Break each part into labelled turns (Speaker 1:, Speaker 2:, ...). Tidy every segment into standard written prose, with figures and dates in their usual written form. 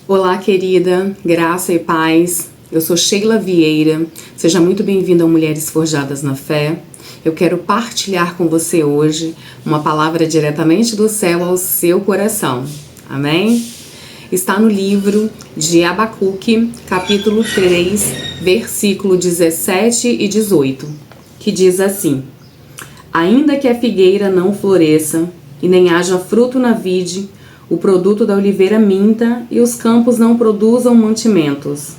Speaker 1: Olá, querida, graça e paz. Eu sou Sheila Vieira. Seja muito bem-vinda ao Mulheres Forjadas na Fé. Eu quero partilhar com você hoje uma palavra diretamente do céu ao seu coração. Amém? Está no livro de Abacuque, capítulo 3, versículo 17 e 18, que diz assim: Ainda que a figueira não floresça e nem haja fruto na vide, o produto da oliveira minta e os campos não produzam mantimentos.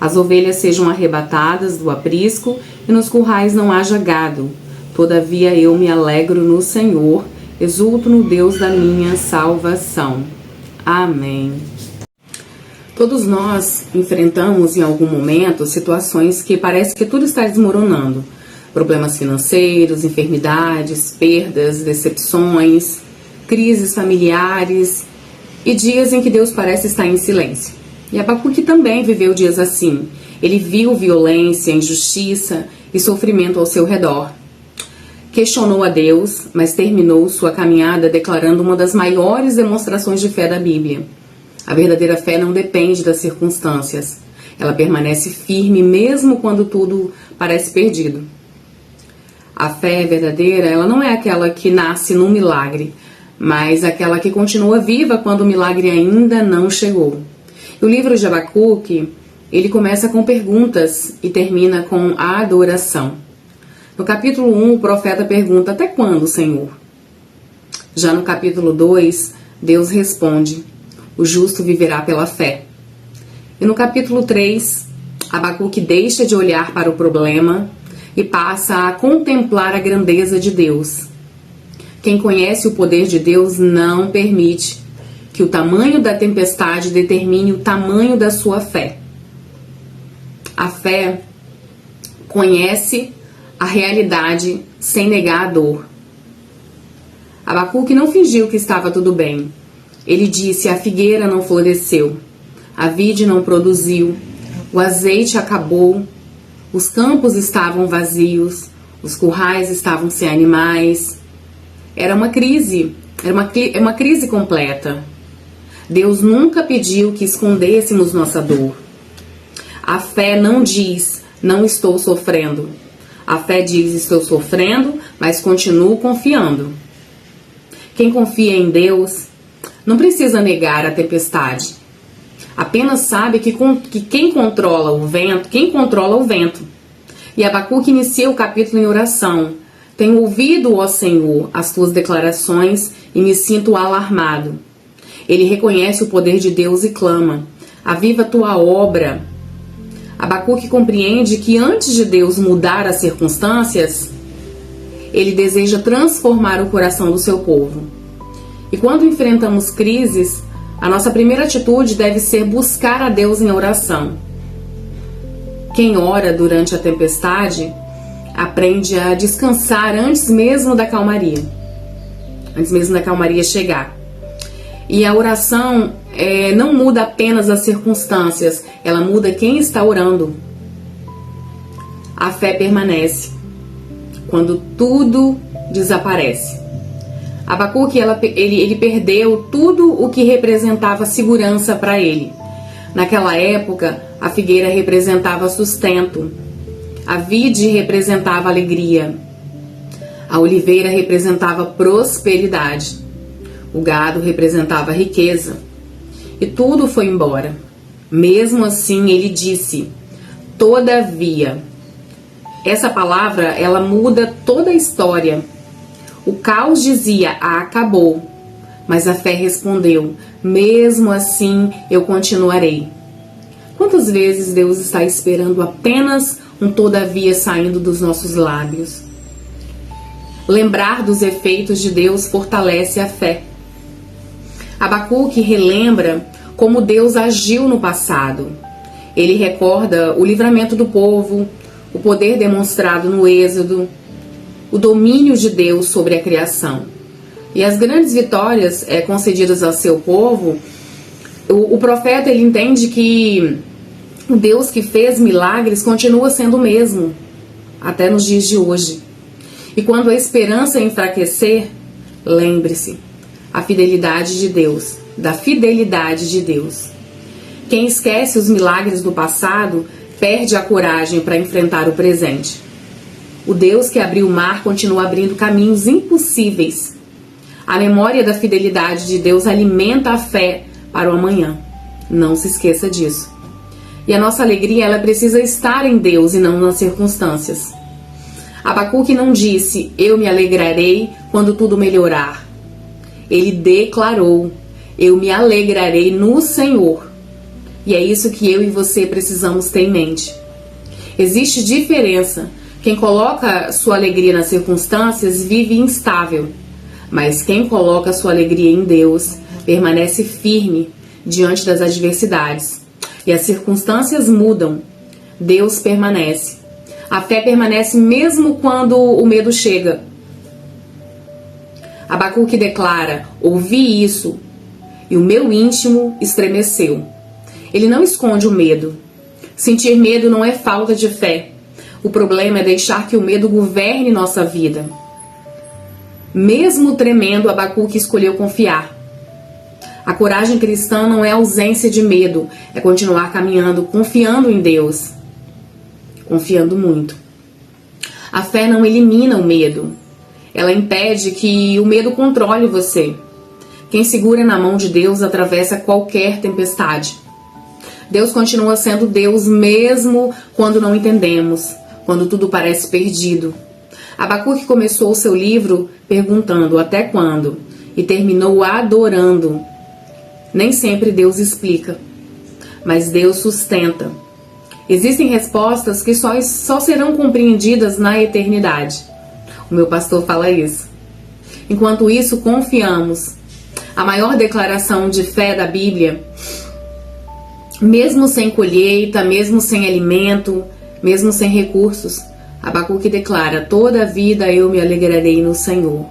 Speaker 1: As ovelhas sejam arrebatadas do aprisco e nos currais não haja gado. Todavia eu me alegro no Senhor, exulto no Deus da minha salvação. Amém. Todos nós enfrentamos em algum momento situações que parece que tudo está desmoronando. Problemas financeiros, enfermidades, perdas, decepções, crises familiares e dias em que Deus parece estar em silêncio. E Abacuque também viveu dias assim. Ele viu violência, injustiça e sofrimento ao seu redor. Questionou a Deus, mas terminou sua caminhada declarando uma das maiores demonstrações de fé da Bíblia. A verdadeira fé não depende das circunstâncias. Ela permanece firme mesmo quando tudo parece perdido. A fé verdadeira, ela não é aquela que nasce num milagre, mas aquela que continua viva quando o milagre ainda não chegou. O livro de Abacuque, ele começa com perguntas e termina com a adoração. No capítulo 1, o profeta pergunta: até quando, Senhor? Já no capítulo 2, Deus responde: o justo viverá pela fé. E no capítulo 3, Abacuque deixa de olhar para o problema e passa a contemplar a grandeza de Deus. Quem conhece o poder de Deus não permite que o tamanho da tempestade determine o tamanho da sua fé. A fé conhece a realidade sem negar a dor. Abacuque não fingiu que estava tudo bem. Ele disse: a figueira não floresceu, a vide não produziu, o azeite acabou, os campos estavam vazios, os currais estavam sem animais. Era uma crise completa. Deus nunca pediu que escondêssemos nossa dor. A fé não diz: não estou sofrendo. A fé diz: estou sofrendo, mas continuo confiando. Quem confia em Deus não precisa negar a tempestade. Apenas sabe que quem controla o vento. E Abacuque inicia o capítulo em oração. Tenho ouvido, ó Senhor, as tuas declarações e me sinto alarmado. Ele reconhece o poder de Deus e clama: aviva tua obra. Abacuque compreende que antes de Deus mudar as circunstâncias, ele deseja transformar o coração do seu povo. E quando enfrentamos crises, a nossa primeira atitude deve ser buscar a Deus em oração. Quem ora durante a tempestade aprende a descansar antes mesmo da calmaria chegar. E a oração não muda apenas as circunstâncias, ela muda quem está orando. A fé permanece quando tudo desaparece. Abacuque, ele perdeu tudo o que representava segurança para ele. Naquela época, a figueira representava sustento, a vide representava alegria, a oliveira representava prosperidade, o gado representava riqueza, e tudo foi embora. Mesmo assim, ele disse: todavia. Essa palavra, ela muda toda a história. O caos dizia: acabou. Mas a fé respondeu: mesmo assim eu continuarei. Quantas vezes Deus está esperando apenas um todavia saindo dos nossos lábios? Lembrar dos efeitos de Deus fortalece a fé. Abacuque relembra como Deus agiu no passado. Ele recorda o livramento do povo, o poder demonstrado no Êxodo, o domínio de Deus sobre a criação. E as grandes vitórias concedidas ao seu povo, o profeta ele entende que o Deus que fez milagres continua sendo o mesmo, até nos dias de hoje. E quando a esperança enfraquecer, lembre-se, da fidelidade de Deus. Quem esquece os milagres do passado perde a coragem para enfrentar o presente. O Deus que abriu o mar continua abrindo caminhos impossíveis. A memória da fidelidade de Deus alimenta a fé para o amanhã. Não se esqueça disso. E a nossa alegria, ela precisa estar em Deus e não nas circunstâncias. Abacuque não disse, eu me alegrarei quando tudo melhorar. Ele declarou, eu me alegrarei no Senhor. E é isso que eu e você precisamos ter em mente. Existe diferença. Quem coloca sua alegria nas circunstâncias vive instável. Mas quem coloca sua alegria em Deus permanece firme diante das adversidades. E as circunstâncias mudam. Deus permanece. A fé permanece mesmo quando o medo chega. Abacuque declara, ouvi isso, e o meu íntimo estremeceu. Ele não esconde o medo. Sentir medo não é falta de fé. O problema é deixar que o medo governe nossa vida. Mesmo tremendo, Abacuque escolheu confiar. A coragem cristã não é ausência de medo, é continuar caminhando, confiando em Deus. Confiando muito. A fé não elimina o medo. Ela impede que o medo controle você. Quem segura na mão de Deus atravessa qualquer tempestade. Deus continua sendo Deus mesmo quando não entendemos, quando tudo parece perdido. Abacuque começou o seu livro perguntando até quando e terminou adorando. Nem sempre Deus explica, mas Deus sustenta. Existem respostas que só serão compreendidas na eternidade. O meu pastor fala isso. Enquanto isso, confiamos. A maior declaração de fé da Bíblia, mesmo sem colheita, mesmo sem alimento, mesmo sem recursos, Abacuque declara, toda a vida eu me alegrarei no Senhor.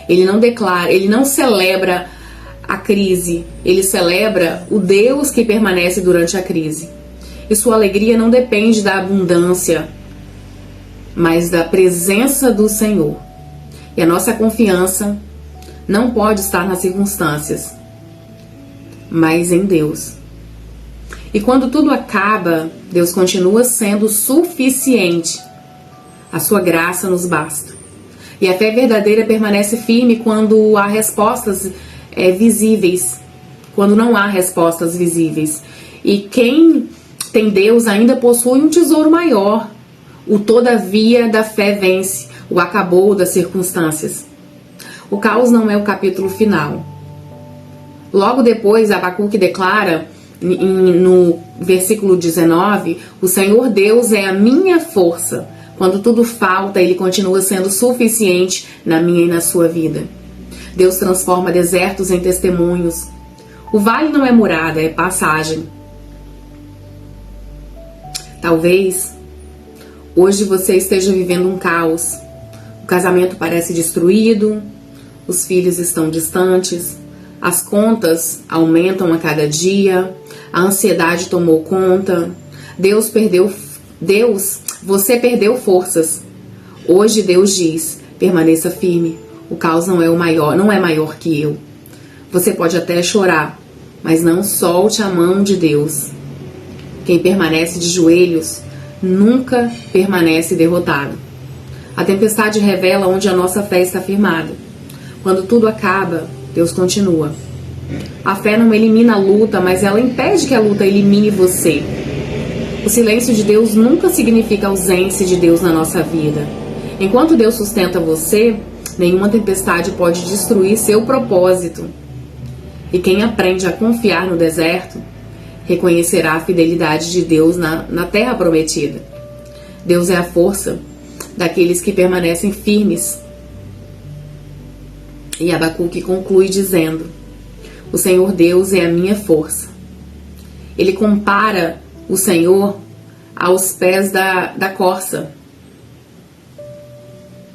Speaker 1: Ele não declara, ele não celebra a crise, ele celebra o Deus que permanece durante a crise. E sua alegria não depende da abundância, mas da presença do Senhor. E a nossa confiança não pode estar nas circunstâncias, mas em Deus. E quando tudo acaba, Deus continua sendo suficiente. A sua graça nos basta. E a fé verdadeira permanece firme quando há respostas visíveis, quando não há respostas visíveis. E quem tem Deus ainda possui um tesouro maior. O todavia da fé vence, o acabou das circunstâncias. O caos não é o capítulo final. Logo depois, Abacuque declara, no versículo 19, o Senhor Deus é a minha força. Quando tudo falta, Ele continua sendo suficiente na minha e na sua vida. Deus transforma desertos em testemunhos. O vale não é murada, é passagem. Talvez hoje você esteja vivendo um caos. O casamento parece destruído, os filhos estão distantes, as contas aumentam a cada dia, a ansiedade tomou conta, você perdeu forças. Hoje Deus diz, permaneça firme, o caos não é maior que eu. Você pode até chorar, mas não solte a mão de Deus. Quem permanece de joelhos nunca permanece derrotado. A tempestade revela onde a nossa fé está firmada. Quando tudo acaba, Deus continua. A fé não elimina a luta, mas ela impede que a luta elimine você. O silêncio de Deus nunca significa ausência de Deus na nossa vida. Enquanto Deus sustenta você, nenhuma tempestade pode destruir seu propósito. E quem aprende a confiar no deserto, reconhecerá a fidelidade de Deus na terra prometida. Deus é a força daqueles que permanecem firmes. E Abacuque conclui dizendo, o Senhor Deus é a minha força. Ele compara o Senhor aos pés da corça,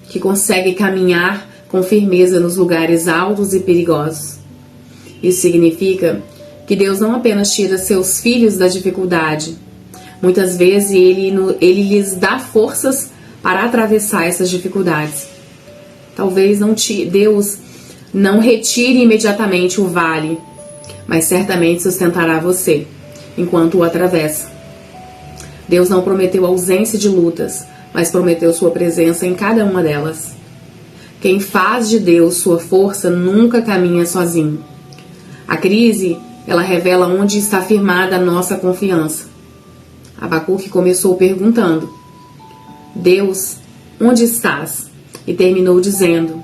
Speaker 1: que consegue caminhar com firmeza nos lugares altos e perigosos. Isso significa que Deus não apenas tira seus filhos da dificuldade, muitas vezes ele lhes dá forças para atravessar essas dificuldades. Talvez Deus não retire imediatamente o vale, mas certamente sustentará você enquanto o atravessa. Deus não prometeu ausência de lutas, mas prometeu sua presença em cada uma delas. Quem faz de Deus sua força nunca caminha sozinho. A crise, ela revela onde está firmada a nossa confiança. Abacuque começou perguntando: Deus, onde estás? E terminou dizendo: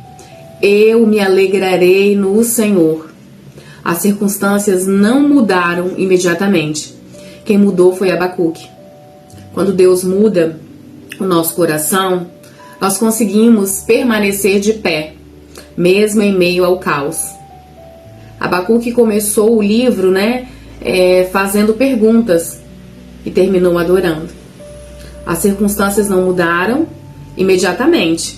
Speaker 1: eu me alegrarei no Senhor. As circunstâncias não mudaram imediatamente. Quem mudou foi Abacuque. Quando Deus muda o nosso coração, nós conseguimos permanecer de pé, mesmo em meio ao caos. Abacuque começou o livro, fazendo perguntas e terminou adorando. As circunstâncias não mudaram imediatamente,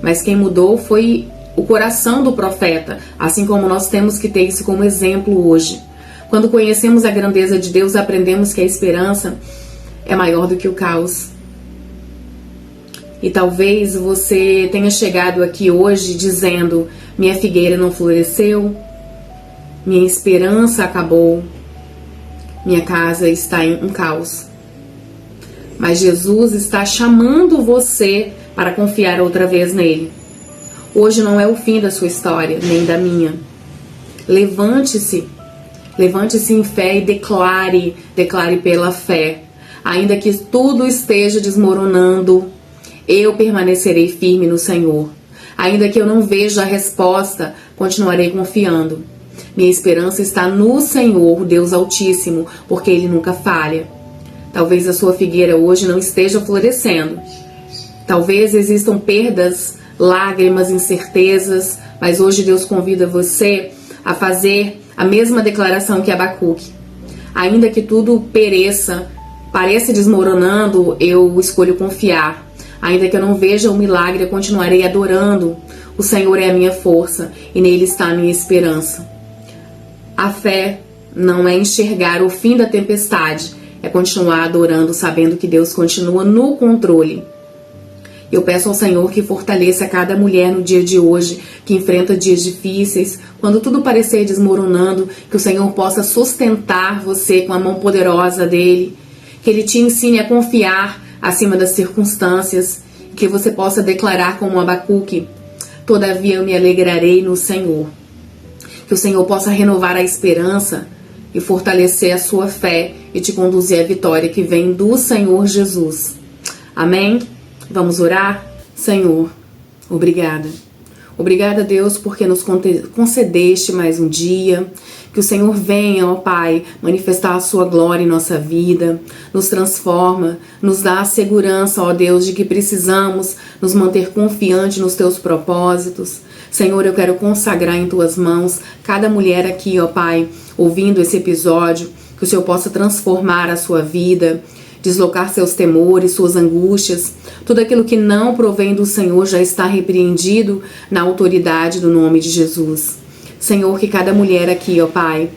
Speaker 1: mas quem mudou foi o coração do profeta, assim como nós temos que ter isso como exemplo hoje. Quando conhecemos a grandeza de Deus, aprendemos que a esperança é maior do que o caos. E talvez você tenha chegado aqui hoje dizendo: minha figueira não floresceu, minha esperança acabou, minha casa está em um caos. Mas Jesus está chamando você para confiar outra vez nele. Hoje não é o fim da sua história, nem da minha. Levante-se em fé e declare pela fé. Ainda que tudo esteja desmoronando, eu permanecerei firme no Senhor. Ainda que eu não veja a resposta, continuarei confiando. Minha esperança está no Senhor, Deus Altíssimo, porque Ele nunca falha. Talvez a sua figueira hoje não esteja florescendo. Talvez existam perdas, lágrimas, incertezas, mas hoje Deus convida você a fazer a mesma declaração que Abacuque. Ainda que tudo pareça desmoronando, eu escolho confiar. Ainda que eu não veja o milagre, eu continuarei adorando. O Senhor é a minha força e nele está a minha esperança. A fé não é enxergar o fim da tempestade, é continuar adorando, sabendo que Deus continua no controle. Eu peço ao Senhor que fortaleça cada mulher no dia de hoje, que enfrenta dias difíceis, quando tudo parecer desmoronando, que o Senhor possa sustentar você com a mão poderosa dele, que Ele te ensine a confiar acima das circunstâncias, que você possa declarar como Abacuque: todavia eu me alegrarei no Senhor. Que o Senhor possa renovar a esperança e fortalecer a sua fé e te conduzir à vitória que vem do Senhor Jesus. Amém? Vamos orar? Senhor, obrigada. Obrigada, Deus, porque nos concedeste mais um dia. Que o Senhor venha, ó Pai, manifestar a sua glória em nossa vida, nos transforma, nos dá a segurança, ó Deus, de que precisamos nos manter confiantes nos teus propósitos. Senhor, eu quero consagrar em tuas mãos cada mulher aqui, ó Pai, ouvindo esse episódio, que o Senhor possa transformar a sua vida, deslocar seus temores, suas angústias. Tudo aquilo que não provém do Senhor já está repreendido na autoridade do nome de Jesus. Senhor, que cada mulher aqui, ó Pai,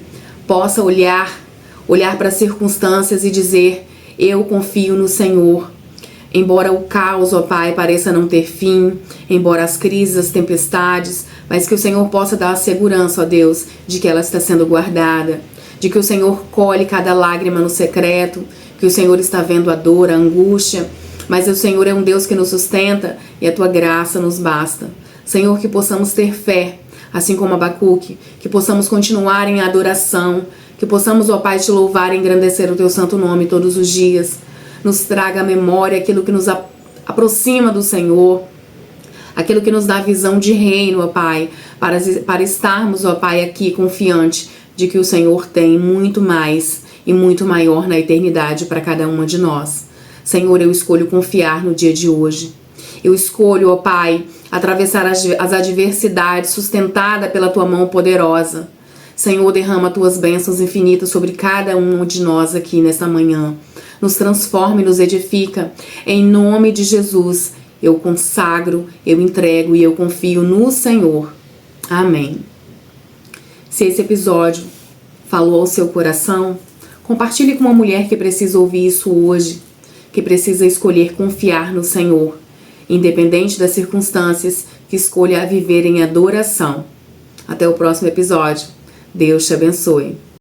Speaker 1: possa olhar para as circunstâncias e dizer: eu confio no Senhor. Embora o caos, ó Pai, pareça não ter fim, embora as crises, as tempestades, mas que o Senhor possa dar a segurança, ó Deus, de que ela está sendo guardada, de que o Senhor colhe cada lágrima no secreto, que o Senhor está vendo a dor, a angústia, mas o Senhor é um Deus que nos sustenta e a tua graça nos basta. Senhor, que possamos ter fé, assim como Abacuque, que possamos continuar em adoração, que possamos, ó Pai, te louvar e engrandecer o teu santo nome todos os dias. Nos traga à memória aquilo que nos aproxima do Senhor, aquilo que nos dá visão de reino, ó Pai, para estarmos, ó Pai, aqui confiante de que o Senhor tem muito mais e muito maior na eternidade para cada uma de nós. Senhor, eu escolho confiar no dia de hoje. Eu escolho, ó Pai, atravessar as adversidades sustentada pela tua mão poderosa. Senhor, derrama tuas bênçãos infinitas sobre cada um de nós aqui nesta manhã. Nos transforma e nos edifica. Em nome de Jesus, eu consagro, eu entrego e eu confio no Senhor. Amém. Se esse episódio falou ao seu coração, compartilhe com uma mulher que precisa ouvir isso hoje, que precisa escolher confiar no Senhor, independente das circunstâncias, que escolha viver em adoração. Até o próximo episódio. Deus te abençoe.